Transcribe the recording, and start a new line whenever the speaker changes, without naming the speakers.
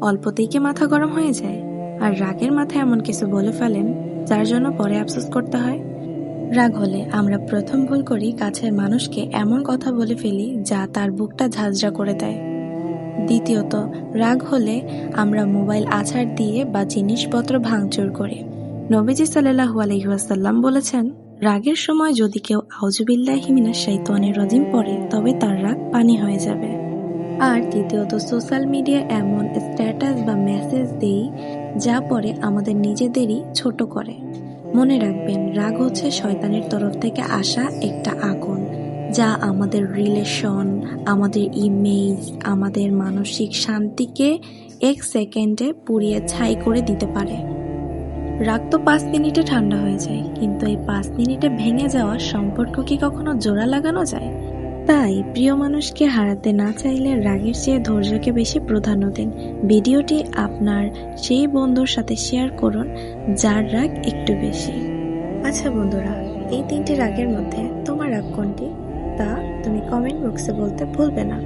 অল্পতেই কি মাথা গরম হয়ে যায়? আর রাগের মাথায় এমন কিছু বলে ফেলেন যার জন্য পরে আফসোস করতে হয়। রাগ হলে আমরা প্রথম ভুল করি কাছের মানুষকে এমন কথা বলে ফেলি যা তার বুকটা ঝাঁঝরা করে দেয়। দ্বিতীয়ত, রাগ হলে আমরা মোবাইল আছাড় দিয়ে বা জিনিসপত্র ভাঙচুর করি। নবীজি সাল্লাল্লাহু আলাইহি ওয়াসাল্লাম বলেছেন, রাগের সময় যদি কেউ আউযুবিল্লাহি মিনাশ শাইতানির রাজিম পড়ে তবে তার রাগ পানি হয়ে যাবে। আর তৃতীয়ত, সোশ্যাল মিডিয়ায় এমন স্ট্যাটাস বা মেসেজ দেই যা পরে আমাদের নিজেদেরই ছোট করে। মনে রাখবেন, রাগ হচ্ছে শয়তানের তরফ থেকে আসা একটা আগুন যা আমাদের রিলেশন, আমাদের ইমেজ, আমাদের মানসিক শান্তিকে 1 সেকেন্ডে পুড়িয়ে ছাই করে দিতে পারে। রাগ তো 5 মিনিটে ঠান্ডা হয়ে যায়, কিন্তু এই 5 মিনিটে ভেঙে যাওয়া সম্পর্ক কি কখনো জোড়া লাগানো যায়? তাই প্রিয় মানুষকে হারাতে না চাইলে রাগের চেয়ে ধৈর্যকে বেশি প্রাধান্য দিন। ভিডিওটি আপনার সেই বন্ধুর সাথে শেয়ার করুন যার রাগ একটু বেশি। আচ্ছা বন্ধুরা, এই 3টি রাগের মধ্যে তোমার রাগ কোনটি তা তুমি কমেন্ট বক্সে বলতে ভুলবে না।